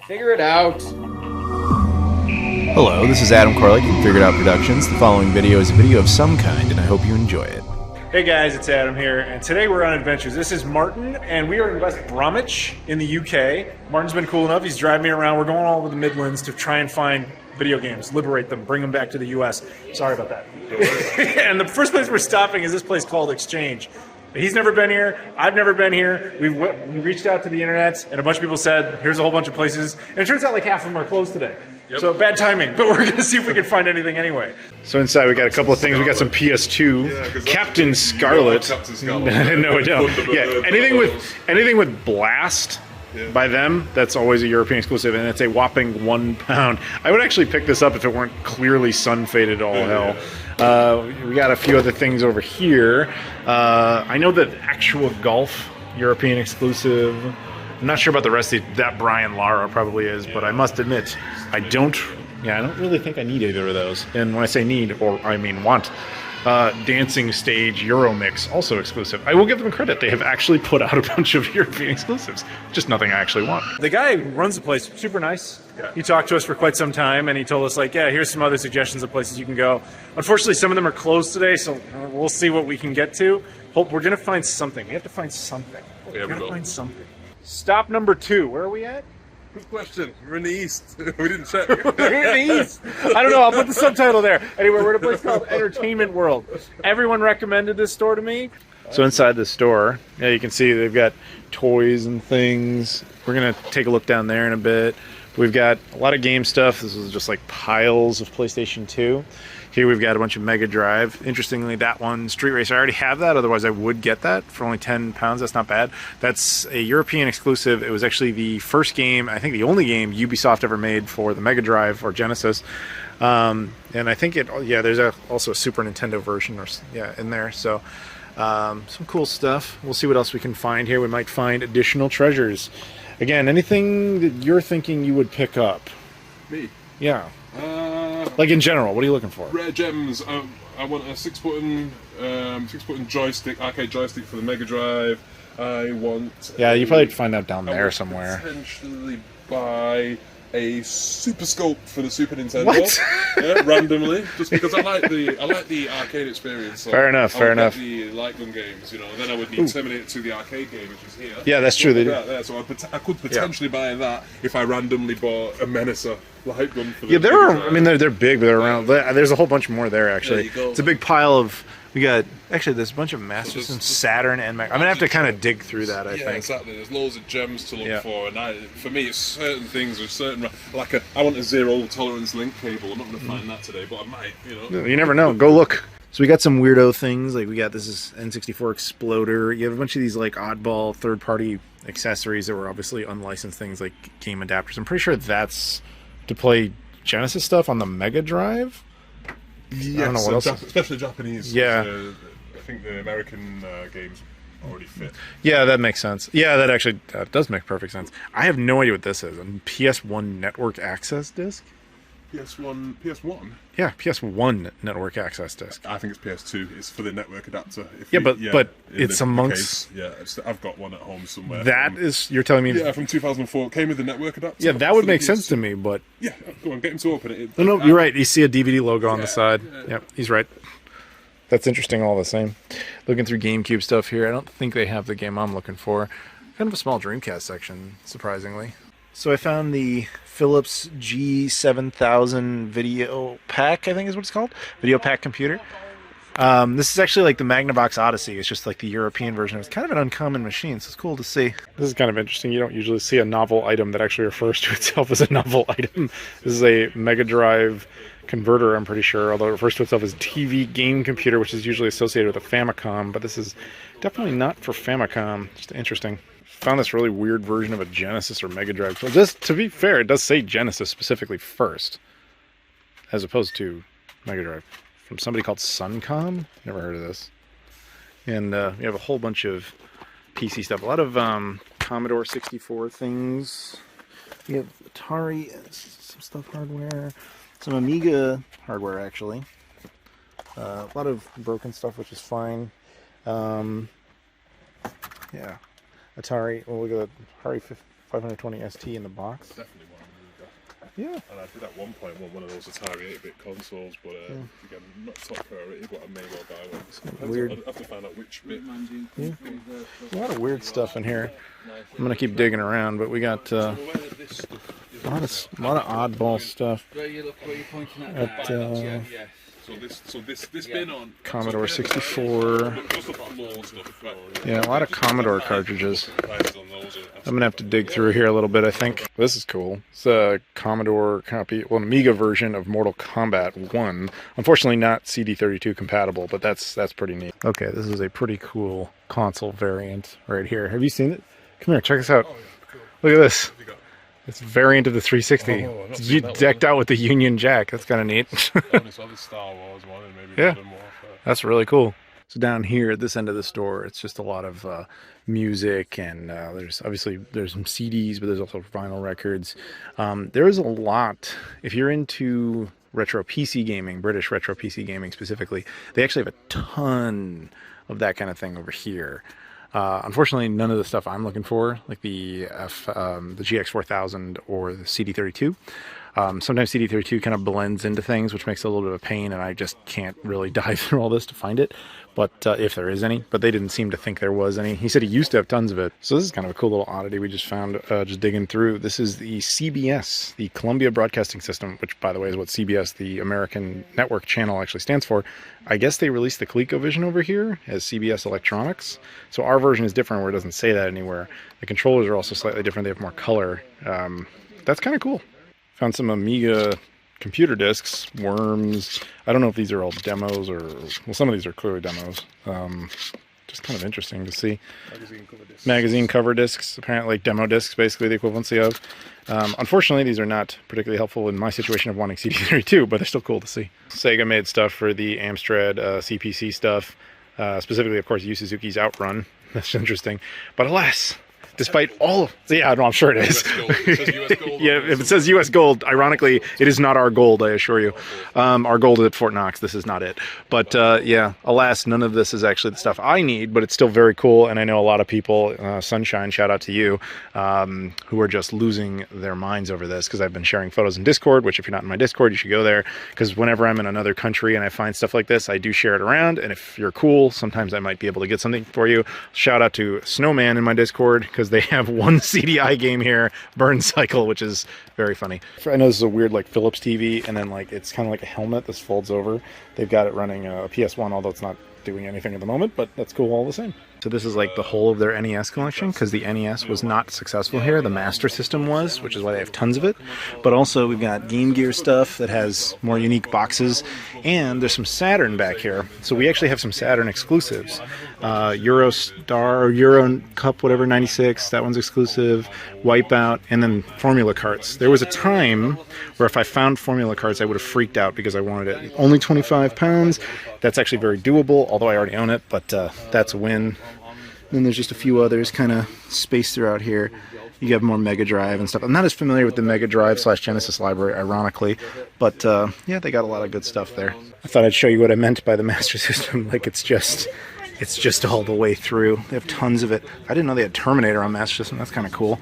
Figure it out. Hello, this is Adam Koralik from Figured Out Productions. The following video is a video of some kind, and I hope you enjoy it. Hey guys, it's Adam here, and today we're on adventures. This is Martin, and we are in West Bromwich in the UK. Martin's been cool enough, he's driving me around. We're going all over the Midlands to try and find video games, liberate them, bring them back to the US. Sorry about that. And the first place we're stopping is this place called Exchange. He's never been here, I've never been here. We reached out to the internet, and a bunch of people said, here's a whole bunch of places. And it turns out like half of them are closed today. Yep. So bad timing, but we're going to see if we can find anything anyway. So inside we got a couple of things. We got some PS2, Captain Scarlet. No, we don't. Yeah, anything with Blast by them, that's always a European exclusive, and it's a whopping £1. I would actually pick this up if it weren't clearly sun faded all hell. We got a few other things over here. I know that Actual Golf, European exclusive. I'm not sure about the rest of that Brian Lara probably is, but I must admit, I don't really think I need either of those. And when I say need, or I mean want, Dancing Stage Euromix, also exclusive. I will give them credit. They have actually put out a bunch of European exclusives. Just nothing I actually want. The guy who runs the place, super nice. Yeah. He talked to us for quite some time, and he told us, like, yeah, here's some other suggestions of places you can go. Unfortunately, some of them are closed today, so we'll see what we can get to. Hope we're going to find something. We have to find something. We're going to find something. Stop number 2. Where are we at? Good question. We're in the east. We didn't check. We're in the east. I don't know. I'll put the subtitle there. Anyway, we're at a place called Entertainment World. Everyone recommended this store to me. So inside the store, yeah, you can see they've got toys and things. We're going to take a look down there in a bit. We've got a lot of game stuff. This is just like piles of PlayStation 2. Here we've got a bunch of Mega Drive. Interestingly, that one, Street Racer, I already have that. Otherwise, I would get that for only £10. That's not bad. That's a European exclusive. It was actually the first game, I think the only game Ubisoft ever made for the Mega Drive or Genesis. And I think there's also a Super Nintendo version in there. So some cool stuff. We'll see what else we can find here. We might find additional treasures. Again, anything that you're thinking you would pick up? Me? Yeah. Like in general, what are you looking for? Rare gems. I want a 6-button joystick, arcade joystick for the Mega Drive. I want. Yeah, you probably find that down there somewhere. Potentially buy a Super Scope for the Super Nintendo. What? Yeah, randomly, just because I like the arcade experience. So fair enough. The light gun games, then I would need Terminator 2, the arcade game, which is here. Yeah, that's true. They do. There, so I could potentially buy that if I randomly bought a Menacer light gun for the. Yeah, they're big, but they're around. There's a whole bunch more there actually. There you go. It's a big pile of. We got there's a bunch of Master System, Saturn, and I'm gonna have to kind of dig through that. I think. Exactly. There's loads of gems to look for, and for me, it's certain things with certain. I want a zero tolerance link cable. I'm not gonna find that today, but I might. You never know. Go look. So we got some weirdo things. Like this is N64 Exploder. You have a bunch of these like oddball third-party accessories that were obviously unlicensed things like game adapters. I'm pretty sure that's to play Genesis stuff on the Mega Drive. Yes, I don't know what else. Especially Japanese. Yeah. I think the American games already fit. Yeah, that makes sense. Yeah, that does make perfect sense. I have no idea what this is. A PS1 network access disc? PS1? Yeah, PS1 network access disc. I think it's PS2. It's for the network adapter. But it's amongst... I've got one at home somewhere. You're telling me... Yeah, from 2004. It came with the network adapter. Yeah, that would make sense to me, but... Yeah, go on, get him to open it. No, you're right. You see a DVD logo on the side. Yeah, he's right. That's interesting all the same. Looking through GameCube stuff here, I don't think they have the game I'm looking for. Kind of a small Dreamcast section, surprisingly. So I found the Philips G7000 Video Pack, I think is what it's called. Video Pack computer. This is actually like the Magnavox Odyssey. It's just like the European version. It's kind of an uncommon machine, so it's cool to see. This is kind of interesting. You don't usually see a novel item that actually refers to itself as a novel item. This is a Mega Drive converter, I'm pretty sure, although it refers to itself as TV game computer, which is usually associated with a Famicom, but this is definitely not for Famicom. Just interesting. Found this really weird version of a Genesis or Mega Drive. So just to be fair, it does say Genesis specifically first, as opposed to Mega Drive. From somebody called Suncom. Never heard of this. And we have a whole bunch of PC stuff. A lot of Commodore 64 things. We have Atari, some stuff hardware. Some Amiga hardware, actually. A lot of broken stuff, which is fine. Yeah. Atari, well, look at that. Atari 520 ST in the box. Definitely one Amiga. Yeah. And I did at one point want one of those Atari 8-bit consoles, but again, not top priority, but I may well buy one. So Weird. I'll have to find out which bit. Yeah. A lot of weird stuff in here. I'm gonna keep digging around, but we got a lot of oddball stuff. This bin on Commodore 64. Yeah, a lot of Commodore cartridges. I'm gonna have to dig through here a little bit, I think. This is cool. It's a Commodore copy, well, an Amiga version of Mortal Kombat 1. Unfortunately not CD32 compatible, but that's pretty neat. Okay, this is a pretty cool console variant right here. Have you seen it? Come here, check this out. Look at this. It's a variant of the 360. It's decked out with the Union Jack. That's kind of neat. Yeah, that's really cool. So down here at this end of the store, it's just a lot of music, and there's some CDs, but there's also vinyl records. There is a lot. If you're into retro PC gaming, British retro PC gaming specifically, they actually have a ton of that kind of thing over here. Unfortunately, none of the stuff I'm looking for, like the GX4000 or the CD32. Sometimes CD32 kind of blends into things, which makes it a little bit of a pain, and I just can't really dive through all this to find it. But if there is any, but they didn't seem to think there was any. He said he used to have tons of it. So this is kind of a cool little oddity we just found, just digging through. This is the CBS, the Columbia Broadcasting System, which, by the way, is what CBS, the American Network Channel, actually stands for. I guess they released the ColecoVision over here as CBS Electronics. So our version is different where it doesn't say that anywhere. The controllers are also slightly different. They have more color. That's kind of cool. Found some Amiga computer discs, worms. I don't know if these are all demos or, well, some of these are clearly demos. Just kind of interesting to see. Magazine cover discs, apparently demo discs, basically the equivalency of. Unfortunately, these are not particularly helpful in my situation of wanting CD32, but they're still cool to see. Sega made stuff for the Amstrad CPC stuff, specifically, of course, Yu Suzuki's Outrun. That's interesting. But alas, despite all of, yeah, no, I'm sure it is. Yeah, if it says U.S. gold, ironically, it is not our gold, I assure you. Our gold is at Fort Knox. This is not it. But yeah, alas, none of this is actually the stuff I need, but it's still very cool. And I know a lot of people, Sunshine, shout out to you, who are just losing their minds over this, because I've been sharing photos in Discord, which if you're not in my Discord, you should go there, because whenever I'm in another country and I find stuff like this, I do share it around. And if you're cool, sometimes I might be able to get something for you. Shout out to Snowman in my Discord, because they have one CDI game here, Burn Cycle, which is very funny. I know this is a weird like Philips TV, and then like it's kind of like a helmet. This folds over. They've got it running a PS1, although it's not doing anything at the moment, but that's cool all the same. So this is like the whole of their NES collection, because the NES was not successful here. The Master System was, which is why they have tons of it. But also we've got Game Gear stuff that has more unique boxes, and there's some Saturn back here. So we actually have some Saturn exclusives. Eurostar, or Euro Cup, whatever, 96, that one's exclusive. Wipeout, and then Formula Carts. There was a time where if I found Formula Carts, I would have freaked out because I wanted it. Only 25 pounds. That's actually very doable, although I already own it, but that's a win. Then there's just a few others kind of spaced throughout here. You have more Mega Drive and stuff. I'm not as familiar with the Mega Drive / Genesis library, ironically, but yeah, they got a lot of good stuff there. I thought I'd show you what I meant by the Master System. Like it's just all the way through. They have tons of it. I didn't know they had Terminator on Master System. That's kind of cool.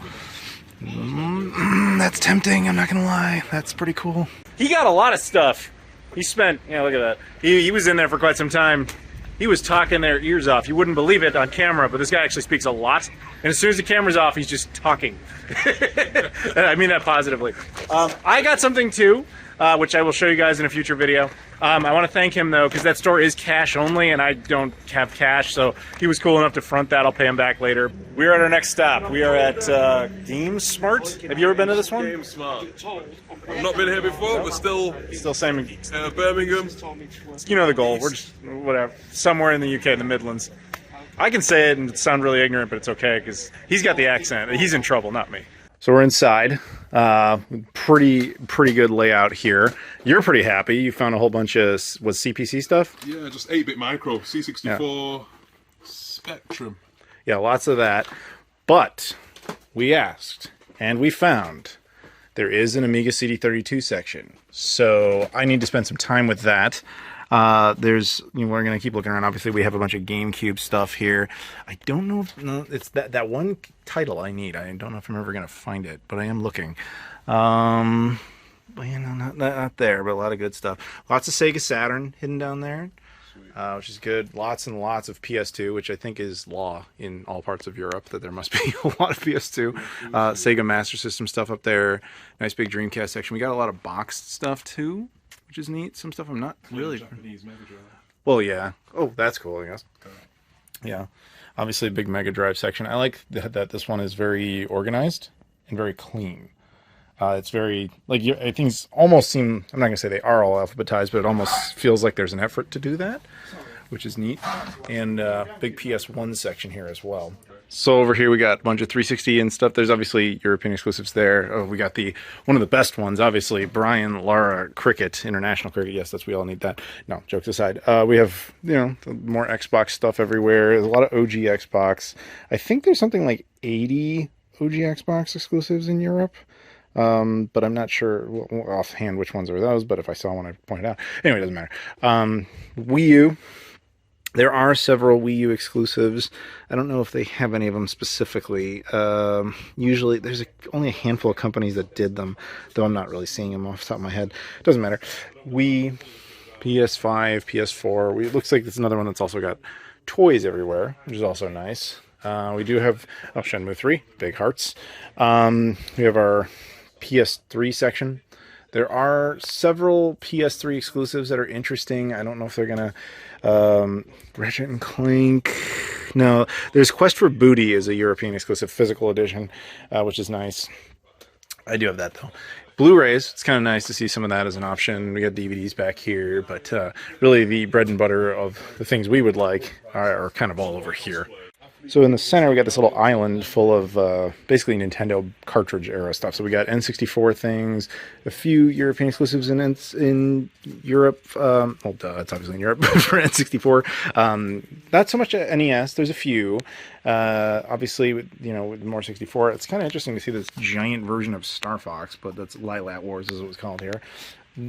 That's tempting, I'm not gonna lie. That's pretty cool. He got a lot of stuff. He spent, yeah, look at that. He was in there for quite some time. He was talking their ears off. You wouldn't believe it on camera, but this guy actually speaks a lot. And as soon as the camera's off, he's just talking. I mean that positively. I got something too, which I will show you guys in a future video. I want to thank him though, because that store is cash only, and I don't have cash, so he was cool enough to front that. I'll pay him back later. We're at our next stop. We are at GameSmart. Have you ever been to this one? GameSmart. I've not been here before, but still same. Birmingham. You know the goal. We're just whatever, somewhere in the UK, in the Midlands. I can say it and sound really ignorant, but it's okay because he's got the accent. He's in trouble, not me. So we're inside. Pretty good layout here. You're pretty happy. You found a whole bunch of CPC stuff. Yeah, just 8-bit micro, C64, Spectrum. Yeah, lots of that. But we asked and we found there is an Amiga CD32 section. So I need to spend some time with that. We're going to keep looking around. Obviously, we have a bunch of GameCube stuff here. I don't know if it's that one title I need. I don't know if I'm ever going to find it, but I am looking. But, you know, not there, but a lot of good stuff. Lots of Sega Saturn hidden down there, which is good. Lots and lots of PS2, which I think is law in all parts of Europe, that there must be a lot of PS2. Sega Master System stuff up there. Nice big Dreamcast section. We got a lot of boxed stuff, too, which is neat. Some stuff I'm not really... Japanese Mega Drive. Well, yeah. Oh, that's cool, I guess. Yeah. Obviously, a big Mega Drive section. I like that this one is very organized and very clean. It's very, like, things almost seem, I'm not going to say they are all alphabetized, but it almost feels like there's an effort to do that, which is neat. And big PS1 section here as well. So over here we got a bunch of 360 and stuff. There's obviously European exclusives there. Oh, we got one of the best ones, obviously, Brian Lara Cricket, International Cricket. Yes, we all need that. No, jokes aside. We have, you know, more Xbox stuff everywhere. There's a lot of OG Xbox. I think there's something like 80 OG Xbox exclusives in Europe. But I'm not sure offhand which ones are those, but if I saw one, I'd point it out. Anyway, it doesn't matter. Wii U. There are several Wii U exclusives. I don't know if they have any of them specifically. Usually, there's only a handful of companies that did them, though I'm not really seeing them off the top of my head. It doesn't matter. Wii, PS5, PS4. It looks like it's another one that's also got toys everywhere, which is also nice. We do have Shenmue 3, big hearts. We have our PS3 section. There are several PS3 exclusives that are interesting. I don't know if they're going to... Ratchet and Clank... No, there's Quest for Booty is a European exclusive physical edition, which is nice. I do have that, though. Blu-rays, it's kind of nice to see some of that as an option. We got DVDs back here, but really the bread and butter of the things we would like are kind of all over here. So in the center, we got this little island full of basically Nintendo cartridge era stuff. So we got N64 things, a few European exclusives in Europe. Well, duh, it's obviously in Europe for N64. Not so much at NES. There's a few. Obviously, with more 64, it's kind of interesting to see this giant version of Star Fox, but that's Lilat Wars is what it's called here.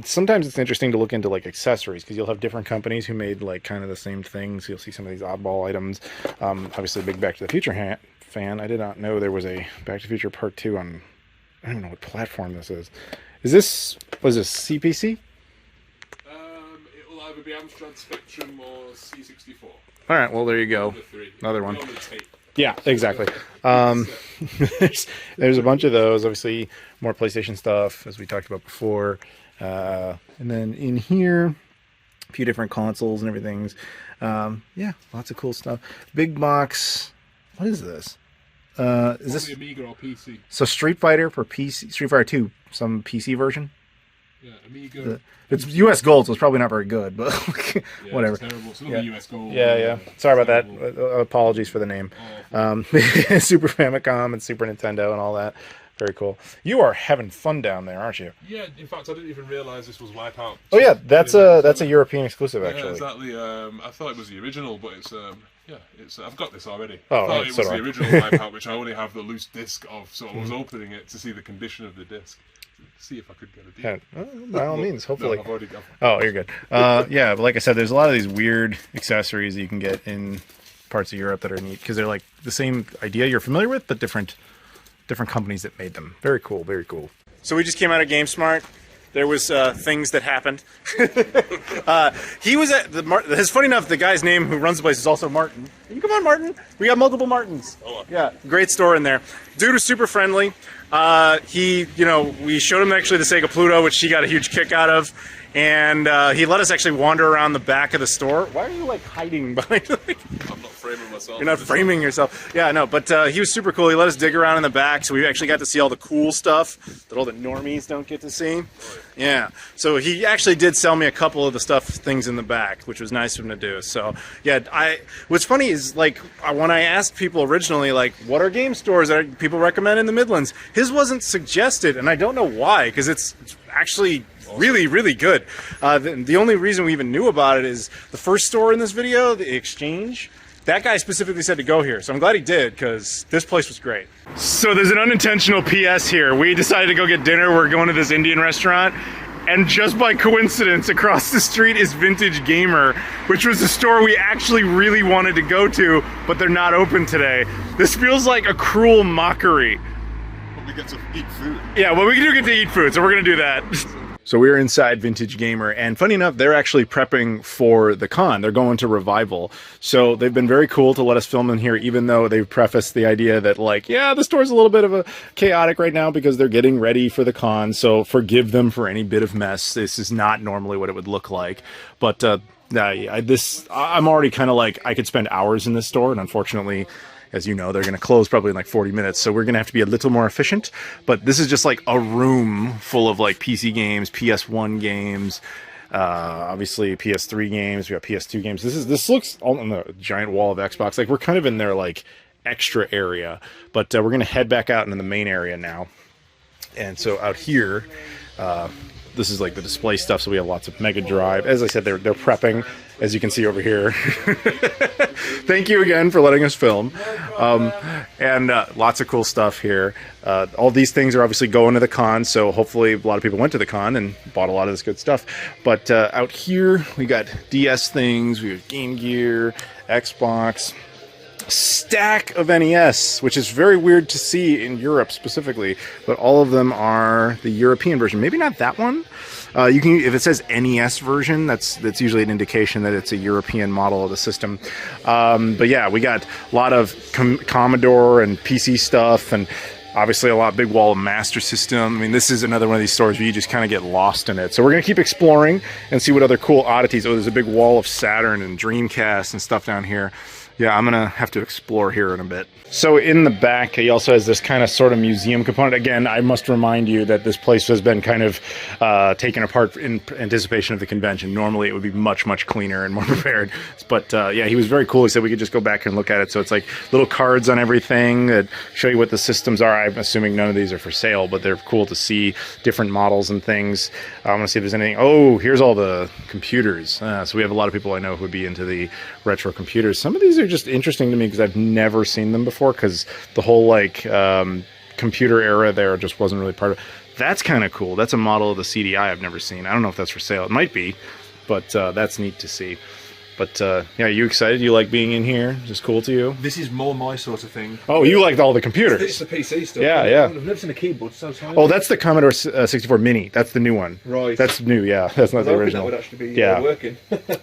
Sometimes it's interesting to look into like accessories because you'll have different companies who made like kind of the same things. You'll see some of these oddball items. Obviously, a big Back to the Future fan. I did not know there was a Back to the Future Part 2 on. I don't even know what platform this is. Was this CPC? It will either be Amstrad Spectrum or C64. All right. Well, there you go. Another one. Yeah, exactly. There's a bunch of those. Obviously, more PlayStation stuff as we talked about before. And then in here, a few different consoles and everything. Yeah, lots of cool stuff. Big box. What is this? Is this Amiga or PC? So Street Fighter for PC, Street Fighter 2, some PC version? Yeah, Amiga. It's US Gold, so it's probably not very good, but whatever. It's terrible. It's not US Gold. Yeah. Sorry about that. Apologies for the name. Super Famicom and Super Nintendo and all that. Very cool. You are having fun down there, aren't you? Yeah, in fact, I didn't even realise this was Wipeout. Oh yeah, that's a European exclusive actually. Yeah, exactly. I thought it was the original, but it's I've got this already. Oh, I thought it was the original Wipeout, which I only have the loose disc of, so I was opening it to see the condition of the disc. See if I could get a deal. Yeah, by all means, hopefully. No, I've already got. Oh, you're good. Yeah, but like I said, there's a lot of these weird accessories that you can get in parts of Europe that are neat because they're like the same idea you're familiar with, but different companies that made them. Very cool, very cool. So we just came out of GameSmart. There was things that happened. He was at it's funny enough, the guy's name who runs the place is also Martin. Can you come on, Martin? We got multiple Martins. Oh. Yeah, great store in there. Dude was super friendly. We showed him actually the Sega Pluto, which he got a huge kick out of. And he let us actually wander around the back of the store. Why are you like hiding behind? I'm not framing myself. You're not framing yourself. Yeah, no, but he was super cool. He let us dig around in the back, so we actually got to see all the cool stuff that all the normies don't get to see. Right. Yeah, so he actually did sell me a couple of the things in the back, which was nice of him to do. So yeah, what's funny is like when I asked people originally, like, what are game stores that people recommend in the Midlands? His wasn't suggested, and I don't know why, because it's actually really, really good. The only reason we even knew about it is the first store in this video, the Exchange. That guy specifically said to go here, so I'm glad he did, because this place was great. So there's an unintentional PS here. We decided to go get dinner. We're going to this Indian restaurant, And just by coincidence, across the street is Vintage Gamer, which was a store we actually really wanted to go to, but they're not open today. This feels like a cruel mockery. But we get to eat food. Yeah, well, we do get to eat food, so we're gonna do that. So we're inside Vintage Gamer, and funny enough, they're actually prepping for the con. They're going to Revival. So they've been very cool to let us film in here, even though they've prefaced the idea that, like, yeah, the store's a little bit of a chaotic right now because they're getting ready for the con, so forgive them for any bit of mess. This is not normally what it would look like. But I'm already kind of like, I could spend hours in this store, and unfortunately, as you know, they're going to close probably in like 40 minutes, so we're going to have to be a little more efficient. But this is just like a room full of like PC games, PS1 games, obviously PS3 games, we got PS2 games. This looks all on the giant wall of Xbox. Like, we're kind of in their like extra area, but we're going to head back out into the main area now. And so out here, this is like the display stuff, so we have lots of Mega Drive. As I said, they're prepping, as you can see over here. Thank you again for letting us film. And lots of cool stuff here. All these things are obviously going to the con, so hopefully a lot of people went to the con and bought a lot of this good stuff. But out here, we got DS things, we have Game Gear, Xbox, stack of NES, which is very weird to see in Europe specifically, but all of them are the European version. Maybe not that one. You can, if it says NES version, that's usually an indication that it's a European model of the system. But yeah, we got a lot of Commodore and PC stuff, and obviously a lot big wall of Master System. I mean, this is another one of these stores where you just kind of get lost in it. So we're gonna keep exploring and see what other cool oddities. Oh, there's a big wall of Saturn and Dreamcast and stuff down here. Yeah, I'm gonna have to explore here in a bit. So in the back, he also has this kind of sort of museum component. Again, I must remind you that this place has been kind of taken apart in anticipation of the convention. Normally it would be much, much cleaner and more prepared. But yeah, he was very cool. He said we could just go back and look at it. So it's like little cards on everything that show you what the systems are. I'm assuming none of these are for sale, but they're cool to see different models and things. I want to see if there's anything. Oh, here's all the computers. So we have a lot of people I know who would be into the retro computers. Some of these are just interesting to me because I've never seen them before, because the whole like computer era there just wasn't really part of it. That's kind of cool. That's a model of the CDI I've never seen. I don't know if that's for sale. It might be, but that's neat to see. But yeah, are you excited? You like being in here? Is this cool to you? This is more my sort of thing. Oh, you liked all the computers. It's the PC stuff. Yeah, yeah. I've never seen a keyboard so tiny. Oh, that's the Commodore 64 Mini. That's the new one. Right. That's new, yeah. That's not the original. That would actually be working.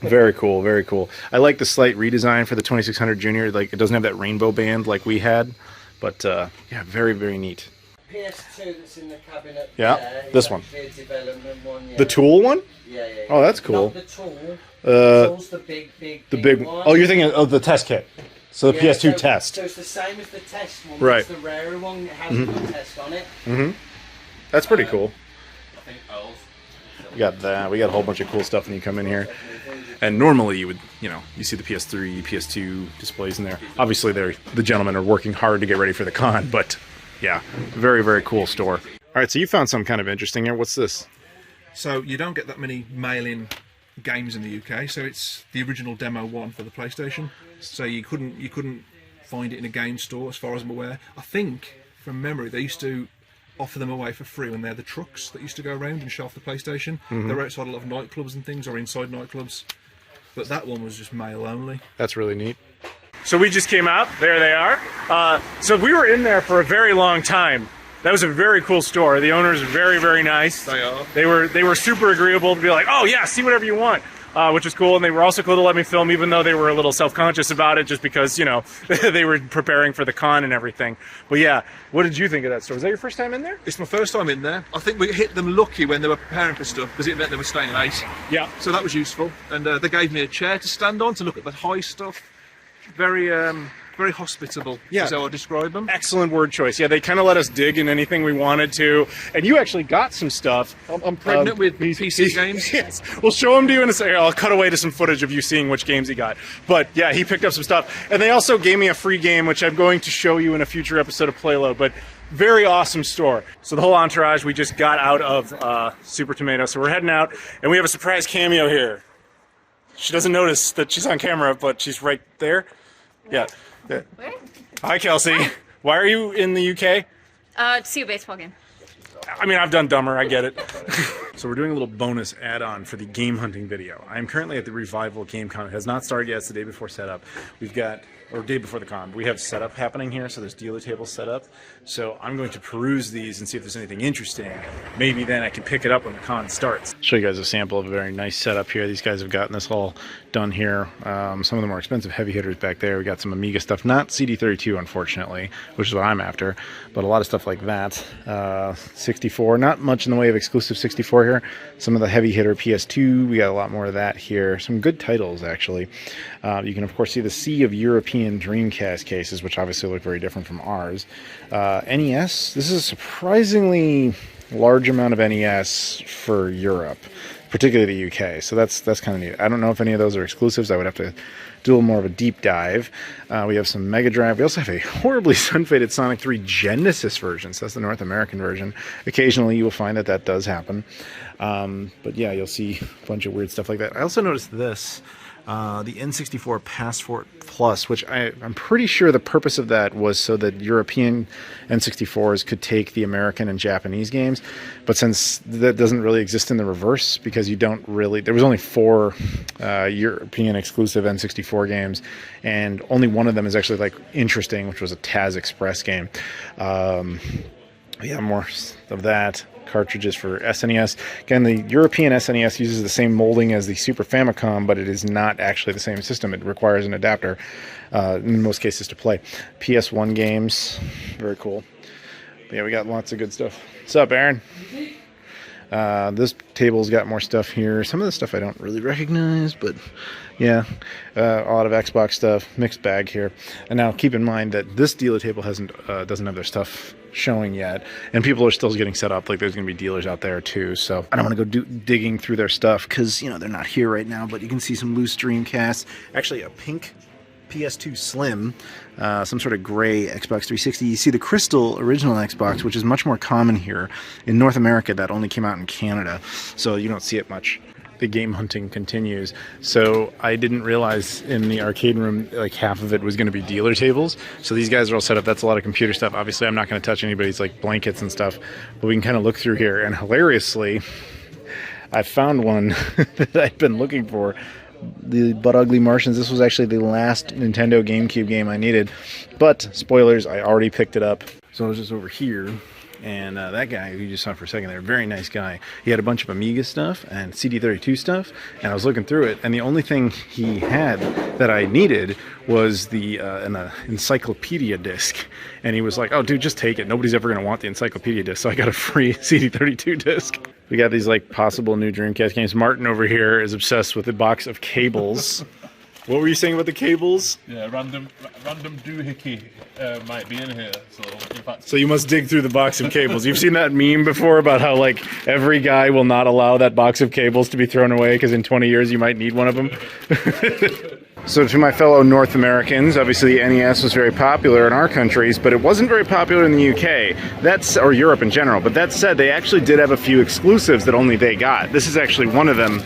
Very cool, very cool. I like the slight redesign for the 2600 Junior. Like, it doesn't have that rainbow band like we had. But yeah, very, very neat. PS2 that's in the cabinet. Yeah, this one. The development one. Yeah. The Tool one? Yeah, yeah. Oh, that's cool. Not the Tool. The Tool's the big one. Oh, you're thinking of the test kit. So the PS2 test. So it's the same as the test one. Right. It's the rarer one that has the test on it. Mm-hmm. That's pretty cool. I think Earl's. We got that. We got a whole bunch of cool stuff when you come in here. And normally you would, you see the PS3, PS2 displays in there. Obviously, the gentlemen are working hard to get ready for the con, but yeah, very, very cool store. All right, so you found some kind of interesting here. What's this? So you don't get that many mail-in games in the UK, so it's the original demo one for the PlayStation. So you couldn't find it in a game store, as far as I'm aware. I think, from memory, they used to offer them away for free when they're the trucks that used to go around and show off the PlayStation. They're outside a lot of nightclubs and things, or inside nightclubs. But that one was just mail only. That's really neat. So we just came out. There they are. So we were in there for a very long time. That was a very cool store. The owners are very, very nice. They are. They were super agreeable to be like, oh yeah, see whatever you want, which is cool. And they were also cool to let me film, even though they were a little self-conscious about it, just because they were preparing for the con and everything. But yeah, what did you think of that store? Was that your first time in there? It's my first time in there. I think we hit them lucky when they were preparing for stuff, because it meant they were staying late. Yeah. So that was useful. And they gave me a chair to stand on to look at the high stuff. Very hospitable, is how I describe them. Excellent word choice. Yeah, they kind of let us dig in anything we wanted to. And you actually got some stuff. I'm pregnant with PC games. Yes. We'll show them to you in a second. I'll cut away to some footage of you seeing which games he got. But yeah, he picked up some stuff. And they also gave me a free game, which I'm going to show you in a future episode of Playload. But very awesome store. So the whole entourage, we just got out of Super Tomato. So we're heading out, and we have a surprise cameo here. She doesn't notice that she's on camera, but she's right there. Yeah. Where? Hi, Kelsey. Hi. Why are you in the UK? To see a baseball game. I mean, I've done dumber, I get it. So we're doing a little bonus add-on for the game hunting video. I'm currently at the Revival Game Con. It has not started yet. It's the day before setup. We've got, or day before the con. We have setup happening here, so there's dealer tables set up. So I'm going to peruse these and see if there's anything interesting. Maybe then I can pick it up when the con starts. Show you guys a sample of a very nice setup here. These guys have gotten this all done here. Some of the more expensive heavy hitters back there. We got some Amiga stuff, not CD32 unfortunately, which is what I'm after, but a lot of stuff like that. 64, not much in the way of exclusive 64 here. Some of the heavy hitter PS2, we got a lot more of that here. Some good titles actually. You can of course see the sea of European Dreamcast cases, which obviously look very different from ours. NES, this is a surprisingly large amount of NES for Europe, particularly the UK, so that's kind of neat. I don't know if any of those are exclusives. I would have to do a little more of a deep dive. We have some Mega Drive. We also have a horribly sun-faded Sonic 3 Genesis version, so that's the North American version. Occasionally you will find that that does happen. But yeah, you'll see a bunch of weird stuff like that. I also noticed this. The N64 Passport Plus, which I'm pretty sure the purpose of that was so that European N64s could take the American and Japanese games, but since that doesn't really exist in the reverse, because you don't really, there was only 4 European exclusive N64 games, and only one of them is actually like interesting, which was a Taz Express game. Yeah, more of that. Cartridges for SNES. Again, the European SNES uses the same molding as the Super Famicom, but it is not actually the same system. It requires an adapter in most cases to play. PS1 games, very cool. But yeah, we got lots of good stuff. What's up, Aaron? This table's got more stuff here. Some of the stuff I don't really recognize, but yeah, a lot of Xbox stuff, mixed bag here. And now keep in mind that this dealer table doesn't have their stuff showing yet, and people are still getting set up. Like there's going to be dealers out there too, so I don't want to go digging through their stuff because, you know, they're not here right now. But you can see some loose Dreamcasts, actually a pink PS2 Slim, some sort of gray Xbox 360. You see the crystal original Xbox, which is much more common here in North America. That only came out in Canada, so you don't see it much. The game hunting continues. So I didn't realize in the arcade room like half of it was going to be dealer tables. So these guys are all set up. That's a lot of computer stuff. Obviously I'm not going to touch anybody's like blankets and stuff, but we can kind of look through here, and hilariously I found one that I'd been looking for. The But Ugly Martians. This was actually the last Nintendo GameCube game I needed, but spoilers, I already picked it up. So I was just over here, and that guy who you just saw for a second there, very nice guy. He had a bunch of Amiga stuff and CD32 stuff, and I was looking through it, and the only thing he had that I needed was the an encyclopedia disc. And he was like, "Oh, dude, just take it. Nobody's ever going to want the encyclopedia disc." So I got a free CD32 disc. We got these like possible new Dreamcast games. Martin over here is obsessed with a box of cables. What were you saying about the cables? Yeah, random doohickey might be in here. So in fact, So you must dig through the box of cables. You've seen that meme before about how like every guy will not allow that box of cables to be thrown away because in 20 years you might need one of them. So to my fellow North Americans, obviously the NES was very popular in our countries, but it wasn't very popular in the UK, or Europe in general. But that said, they actually did have a few exclusives that only they got. This is actually one of them.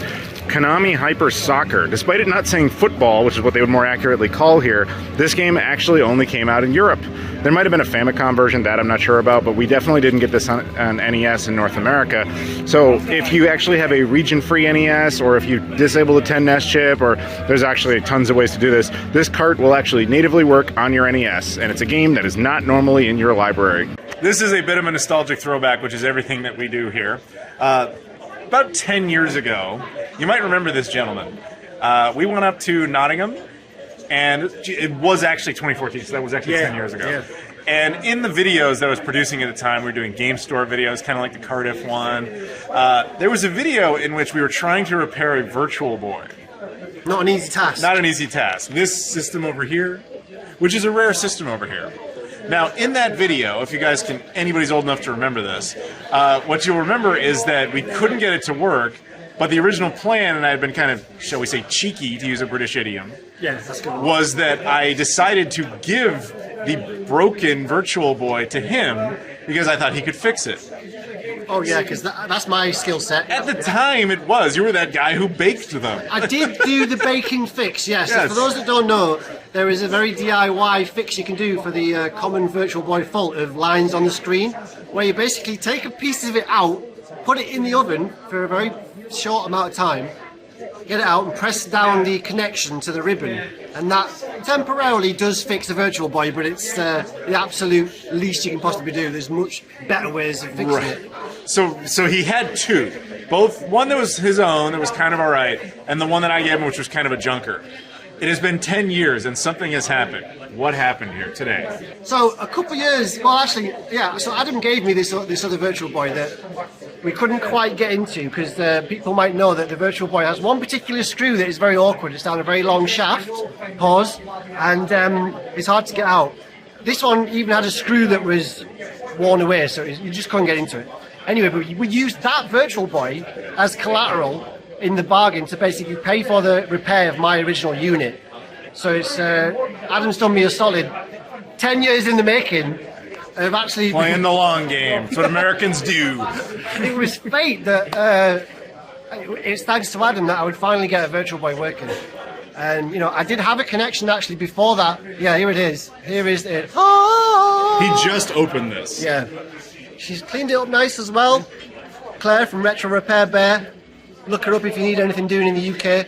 Konami Hyper Soccer. Despite it not saying football, which is what they would more accurately call here, this game actually only came out in Europe. There might have been a Famicom version that I'm not sure about, but we definitely didn't get this on NES in North America. So if you actually have a region-free NES, or if you disable the 10NES chip, or there's actually tons of ways to do this, this cart will actually natively work on your NES, and it's a game that is not normally in your library. This is a bit of a nostalgic throwback, which is everything that we do here. About 10 years ago, you might remember this gentleman. We went up to Nottingham, and it was actually 2014, so that was actually 10 years ago. Yeah. And in the videos that I was producing at the time, we were doing game store videos, kind of like the Cardiff one. There was a video in which we were trying to repair a Virtual Boy. Not an easy task. Not an easy task. This system over here, which is a rare system over here. Now, in that video, if you guys can, anybody's old enough to remember this, what you'll remember is that we couldn't get it to work, but the original plan, and I had been kind of, shall we say, cheeky, to use a British idiom, was that I decided to give the broken Virtual Boy to him because I thought he could fix it. Oh yeah, because that's my skill set. At the time, it was. You were that guy who baked them. I did do the baking fix, yes. So for those that don't know, there is a very DIY fix you can do for the common Virtual Boy fault of lines on the screen, where you basically take a piece of it out, put it in the oven for a very short amount of time, get it out and press down the connection to the ribbon, and that temporarily does fix the Virtual Boy, but it's the absolute least you can possibly do. There's much better ways of fixing it. So he had two, both one that was his own that was kind of all right, and the one that I gave him, which was kind of a junker. It has been 10 years and something has happened. What happened here today? So a couple of years, well actually, yeah, so Adam gave me this other Virtual Boy that we couldn't quite get into because people might know that the Virtual Boy has one particular screw that is very awkward. It's down a very long shaft, pause, and it's hard to get out. This one even had a screw that was worn away, so you just couldn't get into it. Anyway, but we used that Virtual Boy as collateral in the bargain to basically pay for the repair of my original unit. So it's Adam's done me a solid 10 years in the making of actually playing the long game. That's what Americans do. It was fate that it's thanks to Adam that I would finally get a Virtual Boy working. And you know, I did have a connection actually before that. Yeah, here it is. Here is it. Oh! He just opened this. Yeah. She's cleaned it up nice as well. Claire from Retro Repair Bear. Look her up if you need anything doing in the UK.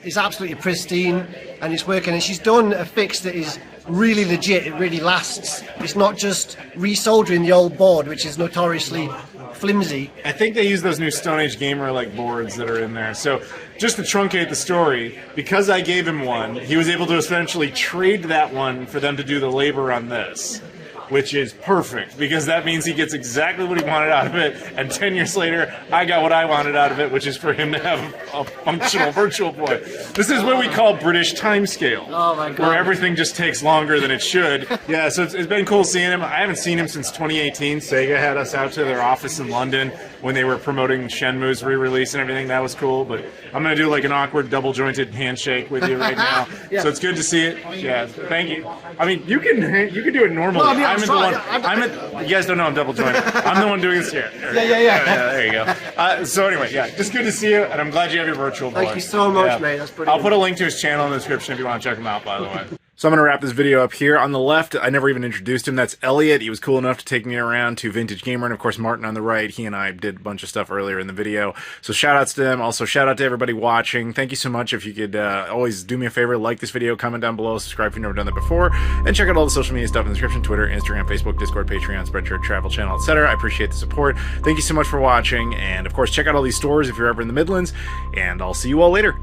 It's absolutely pristine and it's working. And she's done a fix that is really legit. It really lasts. It's not just resoldering the old board, which is notoriously flimsy. I think they use those new Stone Age Gamer like boards that are in there. So just to truncate the story, because I gave him one, he was able to essentially trade that one for them to do the labor on this, which is perfect because that means he gets exactly what he wanted out of it, and 10 years later I got what I wanted out of it, which is for him to have a functional Virtual Boy. This is what we call British timescale. Oh my God. Where everything just takes longer than it should. Yeah, so it's been cool seeing him. I haven't seen him since 2018. Sega had us out to their office in London when they were promoting Shenmue's re-release and everything. That was cool, but I'm going to do like an awkward double-jointed handshake with you right now. Yeah. So it's good to see it. Yeah, thank you. I mean, you can do it normally. Well, I mean, You guys don't know I'm double jointed. I'm the one doing this here. Yeah. There you go. So anyway, yeah, just good to see you, and I'm glad you have your Virtual Boy. Thank you so much, mate. That's brilliant. I'll put a link to his channel in the description if you want to check him out, by the way. So I'm going to wrap this video up here. On the left, I never even introduced him. That's Elliot. He was cool enough to take me around to Vintage Gamer. And of course, Martin on the right. He and I did a bunch of stuff earlier in the video. So shout outs to them. Also, shout out to everybody watching. Thank you so much. If you could always do me a favor, like this video, comment down below, subscribe if you've never done that before, and check out all the social media stuff in the description: Twitter, Instagram, Facebook, Discord, Patreon, Spreadshirt, Travel Channel, etc. I appreciate the support. Thank you so much for watching. And of course, check out all these stores if you're ever in the Midlands. And I'll see you all later.